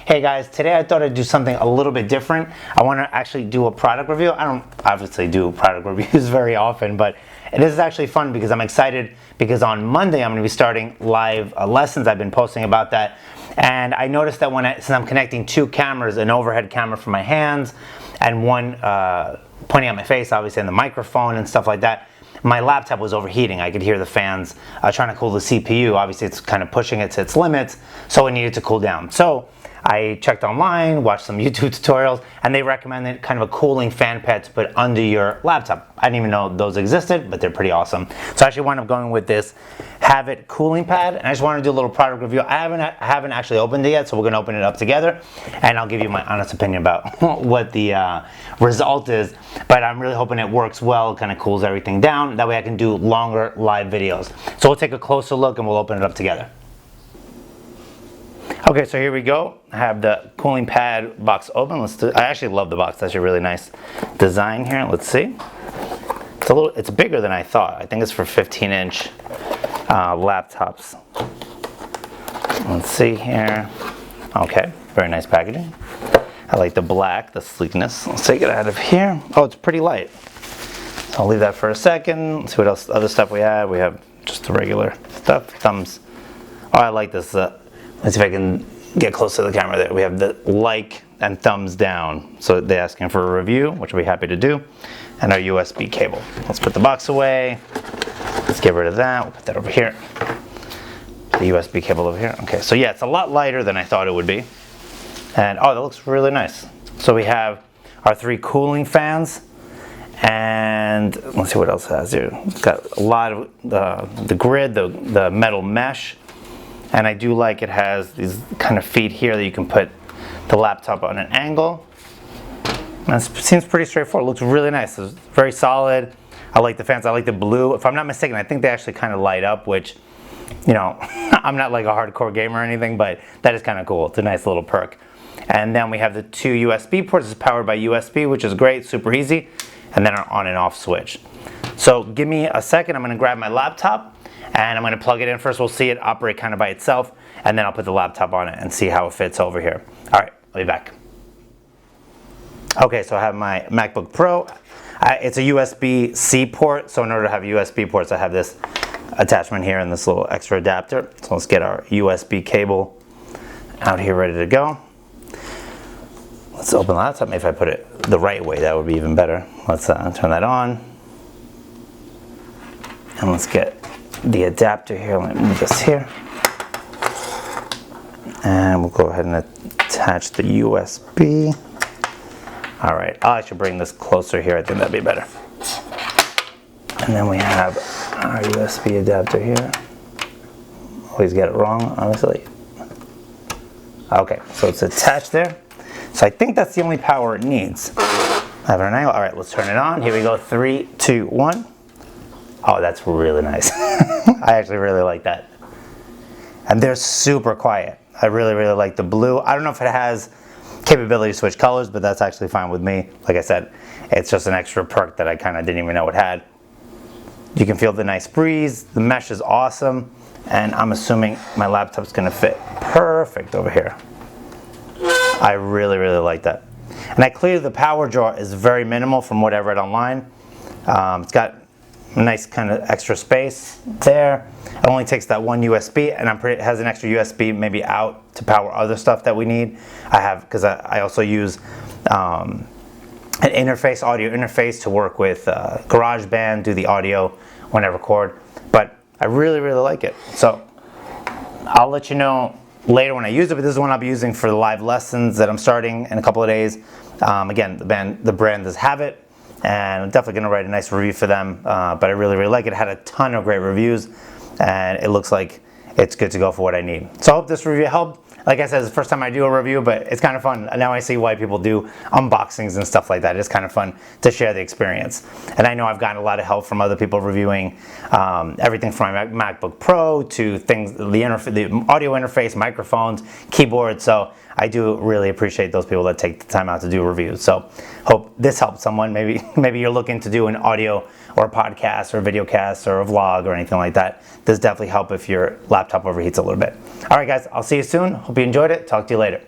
Hey guys, today I thought I'd do something a little bit different. I want to actually do a product review. I don't obviously do product reviews very often, but it is actually fun because I'm excited because on Monday I'm going to be starting live lessons. I've been posting about that, and I noticed that since I'm connecting two cameras, an overhead camera for my hands and one pointing at my face, obviously, and the microphone and stuff like that, my laptop was overheating. I could hear the fans trying to cool the CPU. Obviously, it's kind of pushing it to its limits, so it needed to cool down. So I checked online, watched some YouTube tutorials, and they recommended kind of a cooling fan pad to put under your laptop. I didn't even know those existed, but they're pretty awesome. So I actually wound up going with this Havit cooling pad, and I just wanted to do a little product review. I haven't actually opened it yet, so we're going to open it up together, and I'll give you my honest opinion about what the result is. But I'm really hoping it works well, kind of cools everything down. That way I can do longer live videos. So we'll take a closer look and we'll open it up together. Okay, so here we go. I have the cooling pad box open. I actually love the box. That's a really nice design here. Let's see. It's bigger than I thought. I think it's for 15-inch laptops. Let's see here. Okay, very nice packaging. I like the black, the sleekness. Let's take it out of here. Oh, it's pretty light. So I'll leave that for a second. Let's see what else, other stuff we have. We have just the regular stuff. Thumbs. Oh, I like this. Let's see if I can get close to the camera there. We have the like and thumbs down. So they're asking for a review, which we'll be happy to do. And our USB cable. Let's put the box away. Let's get rid of that. We'll put that over here. The USB cable over here. Okay, so yeah, it's a lot lighter than I thought it would be. And oh, that looks really nice. So we have our 3 cooling fans. And let's see what else it has here. It's got a lot of the grid, the metal mesh. And I do like it has these kind of feet here that you can put the laptop on an angle. And it seems pretty straightforward. It looks really nice. It's very solid. I like the fans. I like the blue. If I'm not mistaken, I think they actually kind of light up, which, you know, I'm not like a hardcore gamer or anything, but that is kind of cool. It's a nice little perk. And then we have the 2 USB ports. It's powered by USB, which is great, super easy. And then our on and off switch. So give me a second. I'm going to grab my laptop. And I'm going to plug it in first. We'll see it operate kind of by itself, and then I'll put the laptop on it and see how it fits over here. All right, I'll be back. Okay, so I have my MacBook Pro. It's a USB-C port, so in order to have USB ports, I have this attachment here and this little extra adapter. So let's get our USB cable out here ready to go. Let's open the laptop. Maybe if I put it the right way, that would be even better. Let's turn that on. And let's get the adapter here. Let me move this here. And we'll go ahead and attach the USB. All right, I'll actually bring this closer here. I think that'd be better. And then we have our USB adapter here. Always get it wrong, obviously. Okay, so it's attached there. So I think that's the only power it needs. I have it on an angle. All right, let's turn it on. Here we go, 3, 2, 1. Oh, that's really nice. I actually really like that. And they're super quiet. I really, really like the blue. I don't know if it has capability to switch colors, but that's actually fine with me. Like I said, it's just an extra perk that I kind of didn't even know it had. You can feel the nice breeze. The mesh is awesome. And I'm assuming my laptop's going to fit perfect over here. I really, really like that. And clearly the power draw is very minimal from what I read online. It's got a nice kind of extra space there. It only takes that one USB, and it has an extra USB maybe out to power other stuff that we need. I have, because I also use an interface, audio interface to work with GarageBand, do the audio when I record. But I really, really like it. So I'll let you know later when I use it, but this is one I'll be using for the live lessons that I'm starting in a couple of days. Again, the brand is Havit. And I'm definitely going to write a nice review for them, but I really, really like it. It had a ton of great reviews, and it looks like it's good to go for what I need. So I hope this review helped. Like I said, it's the first time I do a review, but it's kind of fun. Now I see why people do unboxings and stuff like that. It's kind of fun to share the experience. And I know I've gotten a lot of help from other people reviewing everything from my MacBook Pro to things, the audio interface, microphones, keyboard. So I do really appreciate those people that take the time out to do reviews. So hope this helps someone. Maybe you're looking to do an audio or a podcast or a video cast or a vlog or anything like that. This definitely help if your laptop overheats a little bit. All right, guys, I'll see you soon. Hope you enjoyed it. Talk to you later.